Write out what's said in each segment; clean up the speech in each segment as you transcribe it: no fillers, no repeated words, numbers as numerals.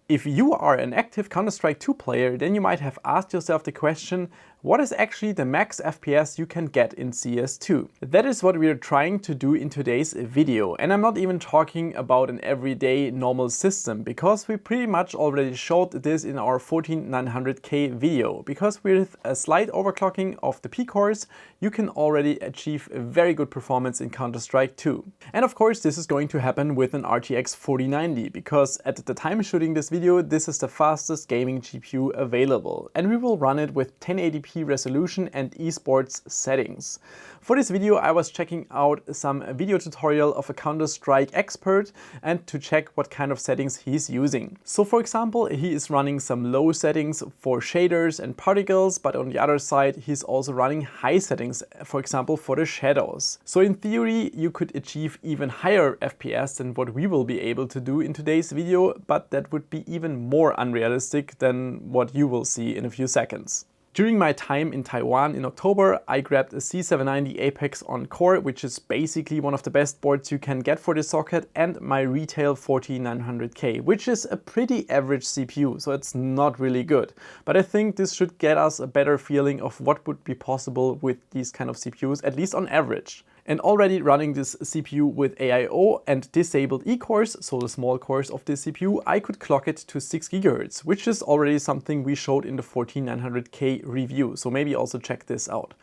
If you are an active Counter-Strike 2 player, then you might have asked yourself the question, what is actually the max FPS you can get in CS2? That is what we are trying to do in today's video, and I'm not even talking about an everyday normal system, because we pretty much already showed this in our 14900K video, because with a slight overclocking of the P cores, you can already achieve a very good performance in Counter-Strike 2. And of course this is going to happen with an RTX 4090, because at the time shooting this video, this is the fastest gaming GPU available, and we will run it with 1080p resolution and esports settings. For this video I was checking out some video tutorial of a Counter-Strike expert and to check what kind of settings he's using. So for example, he is running some low settings for shaders and particles, but on the other side he's also running high settings, for example for the shadows. So in theory you could achieve even higher FPS than what we will be able to do in today's video, but that would be even more unrealistic than what you will see in a few seconds. During my time in Taiwan in October, I grabbed a C790 Apex Encore, which is basically one of the best boards you can get for this socket, and my retail 14900K, which is a pretty average CPU, so it's not really good. But I think this should get us a better feeling of what would be possible with these kind of CPUs, at least on average. And already running this CPU with AIO and disabled E-cores, so the small cores of this CPU, I could clock it to 6 GHz, which is already something we showed in the 14900K review, so maybe also check this out.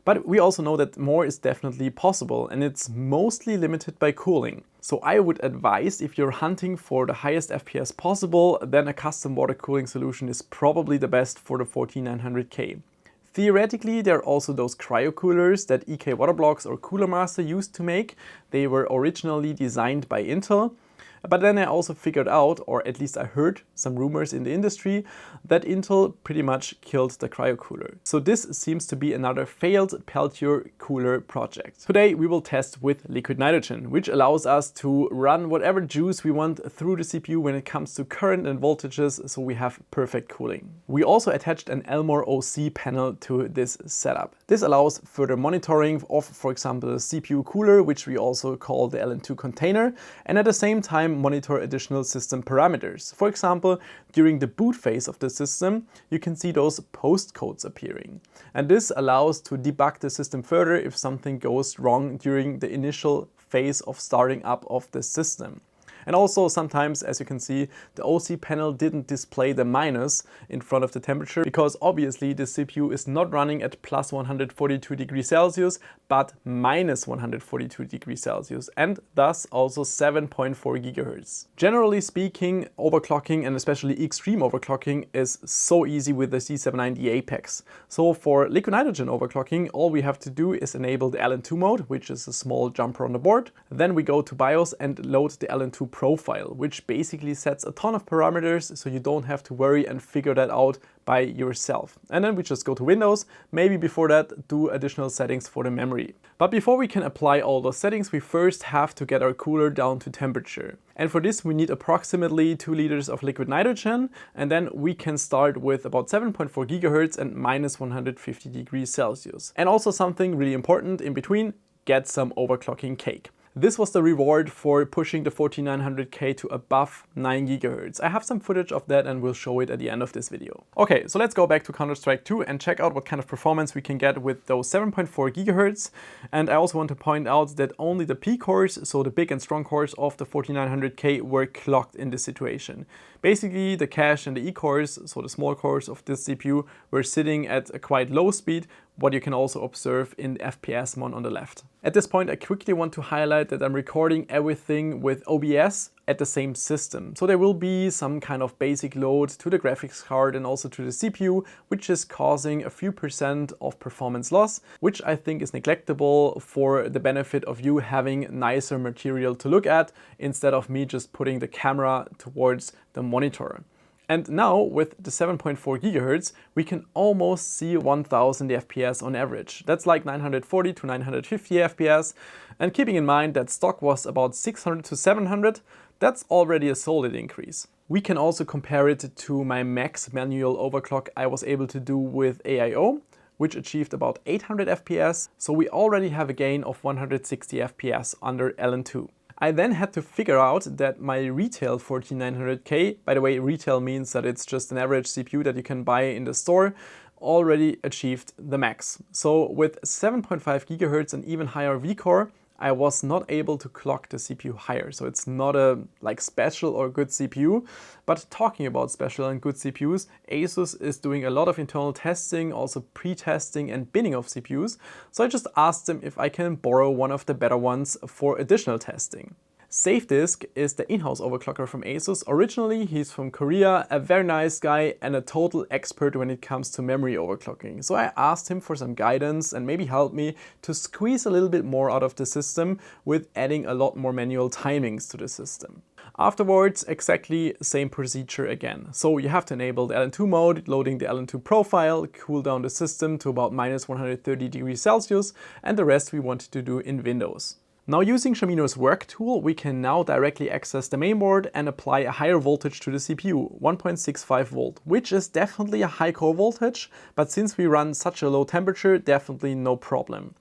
But we also know that more is definitely possible, and it's mostly limited by cooling. So I would advise, if you're hunting for the highest FPS possible, then a custom water cooling solution is probably the best for the 14900K. Theoretically, there are also those cryocoolers that EK Waterblocks or Cooler Master used to make. They were originally designed by Intel. But then I also figured out, or at least I heard some rumors in the industry, that Intel pretty much killed the cryocooler. So this seems to be another failed Peltier cooler project. Today we will test with liquid nitrogen, which allows us to run whatever juice we want through the CPU when it comes to current and voltages, so we have perfect cooling. We also attached an Elmore OC panel to this setup. This allows further monitoring of, for example, the CPU cooler, which we also call the LN2 container, and at the same time monitor additional system parameters. For example, during the boot phase of the system, you can see those postcodes appearing. And this allows to debug the system further if something goes wrong during the initial phase of starting up of the system. And also sometimes, as you can see, the OC panel didn't display the minus in front of the temperature, because obviously the CPU is not running at plus 142 degrees Celsius, but minus 142 degrees Celsius, and thus also 7.4 GHz. Generally speaking, overclocking, and especially extreme overclocking, is so easy with the C790 Apex. So for liquid nitrogen overclocking, all we have to do is enable the LN2 mode, which is a small jumper on the board. Then we go to BIOS and load the LN2 profile, which basically sets a ton of parameters, so you don't have to worry and figure that out by yourself. And then we just go to Windows, maybe before that do additional settings for the memory. But before we can apply all those settings, we first have to get our cooler down to temperature. And for this we need approximately 2 liters of liquid nitrogen, and then we can start with about 7.4 GHz and minus 150 degrees Celsius. And also something really important in between, get some overclocking cake. This was the reward for pushing the 14900K to above 9 GHz. I have some footage of that and will show it at the end of this video. Okay, so let's go back to Counter-Strike 2 and check out what kind of performance we can get with those 7.4 GHz. And I also want to point out that only the P cores, so the big and strong cores of the 14900K, were clocked in this situation. Basically, the cache and the E cores, so the small cores of this CPU, were sitting at a quite low speed, what you can also observe in the FPS mon on the left. At this point, I quickly want to highlight that I'm recording everything with OBS at the same system. So there will be some kind of basic load to the graphics card and also to the CPU, which is causing a few % of performance loss, which I think is neglectable for the benefit of you having nicer material to look at, instead of me just putting the camera towards the monitor. And now with the 7.4 GHz, we can almost see 1000 FPS on average. That's like 940 to 950 FPS. And keeping in mind that stock was about 600 to 700, that's already a solid increase. We can also compare it to my max manual overclock I was able to do with AIO, which achieved about 800 FPS. So we already have a gain of 160 FPS under LN2. I then had to figure out that my retail 14900K, by the way, retail means that it's just an average CPU that you can buy in the store, already achieved the max. So with 7.5 GHz and even higher V-core, I was not able to clock the CPU higher. So it's not a special or good CPU, but talking about special and good CPUs, ASUS is doing a lot of internal testing, also pre-testing and binning of CPUs. So I just asked them if I can borrow one of the better ones for additional testing. SafeDisk is the in-house overclocker from ASUS. Originally, he's from Korea, a very nice guy and a total expert when it comes to memory overclocking. So I asked him for some guidance and maybe help me to squeeze a little bit more out of the system with adding a lot more manual timings to the system. Afterwards, exactly same procedure again. So you have to enable the LN2 mode, loading the LN2 profile, cool down the system to about minus 130 degrees Celsius, and the rest we wanted to do in Windows. Now using Shamino's work tool, we can now directly access the mainboard and apply a higher voltage to the CPU, 1.65 volt, which is definitely a high core voltage, but since we run such a low temperature, definitely no problem.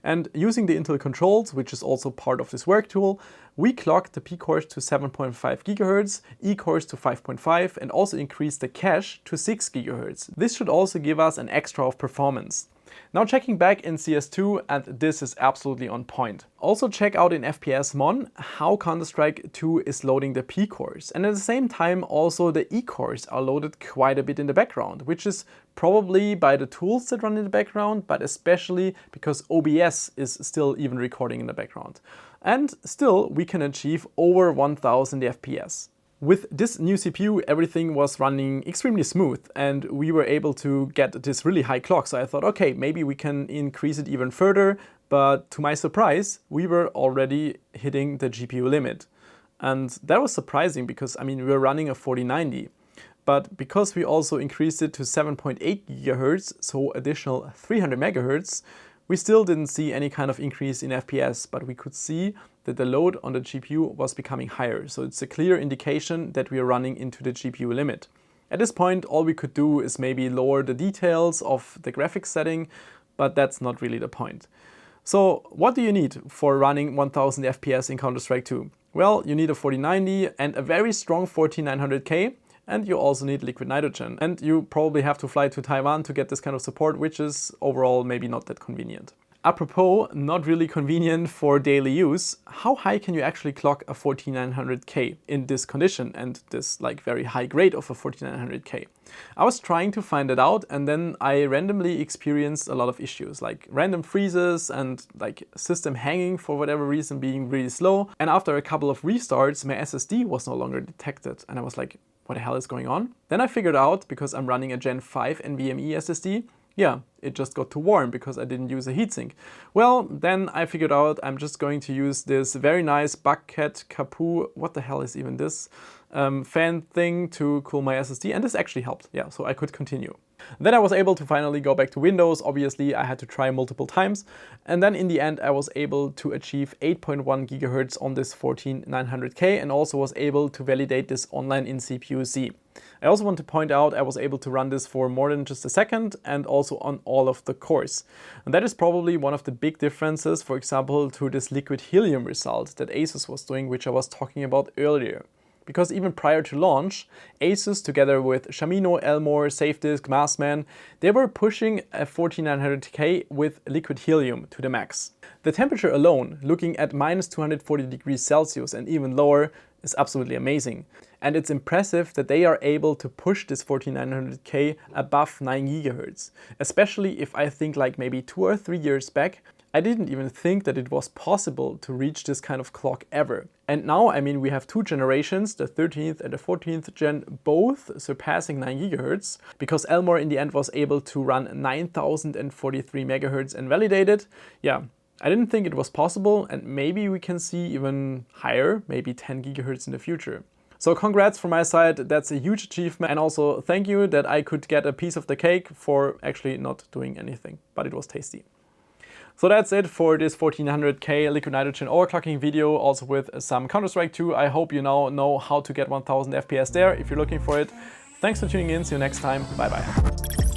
And using the Intel controls, which is also part of this work tool, we clocked the P cores to 7.5 GHz, E cores to 5.5 and also increased the cache to 6 GHz. This should also give us an extra of performance. Now checking back in CS2, and this is absolutely on point. Also check out in FPS Mon how Counter-Strike 2 is loading the P cores, and at the same time also the E cores are loaded quite a bit in the background, which is probably by the tools that run in the background, but especially because OBS is still even recording in the background. And still we can achieve over 1000 FPS. With this new CPU, everything was running extremely smooth and we were able to get this really high clock. So I thought, okay, maybe we can increase it even further. But to my surprise, we were already hitting the GPU limit. And that was surprising because, I mean, we were running a 4090. But because we also increased it to 7.8 GHz, so additional 300 MHz, we still didn't see any kind of increase in FPS, but we could see that the load on the GPU was becoming higher. So it's a clear indication that we are running into the GPU limit. At this point, all we could do is maybe lower the details of the graphics setting, but that's not really the point. So what do you need for running 1000 FPS in Counter-Strike 2? Well, you need a 4090 and a very strong 14900K. And you also need liquid nitrogen. And you probably have to fly to Taiwan to get this kind of support, which is overall maybe not that convenient. Apropos, not really convenient for daily use, how high can you actually clock a 14900K in this condition and this very high grade of a 14900K? I was trying to find it out and then I randomly experienced a lot of issues, like random freezes and system hanging for whatever reason being really slow. And after a couple of restarts, my SSD was no longer detected and I was like, what the hell is going on? Then I figured out, because I'm running a Gen 5 NVMe SSD, yeah, it just got too warm because I didn't use a heatsink. Well, then I figured out I'm just going to use this very nice Bucket Kapoo, what the hell is even this, fan thing to cool my SSD, and this actually helped, yeah, so I could continue. Then I was able to finally go back to Windows. Obviously, I had to try multiple times. And then in the end, I was able to achieve 8.1 GHz on this 14900K and also was able to validate this online in CPU-C. I also want to point out I was able to run this for more than just a second and also on all of the cores. And that is probably one of the big differences, for example, to this liquid helium result that ASUS was doing, which I was talking about earlier. Because even prior to launch, ASUS together with Shamino, Elmore, SafeDisk, Massman, they were pushing a 14900K with liquid helium to the max. The temperature alone, looking at minus 240 degrees Celsius and even lower, is absolutely amazing. And it's impressive that they are able to push this 14900K above 9 GHz. Especially if I think maybe 2 or 3 years back, I didn't even think that it was possible to reach this kind of clock ever. And now, I mean, we have 2 generations, the 13th and the 14th gen, both surpassing 9 GHz, because Elmore in the end was able to run 9043 MHz and validate it. Yeah, I didn't think it was possible, and maybe we can see even higher, maybe 10 GHz in the future. So congrats from my side, that's a huge achievement, and also thank you that I could get a piece of the cake for actually not doing anything, but it was tasty. So that's it for this 14900K liquid nitrogen overclocking video, also with some Counter-Strike 2. I hope you now know how to get 1000 FPS there if you're looking for it. Thanks for tuning in, see you next time, bye bye.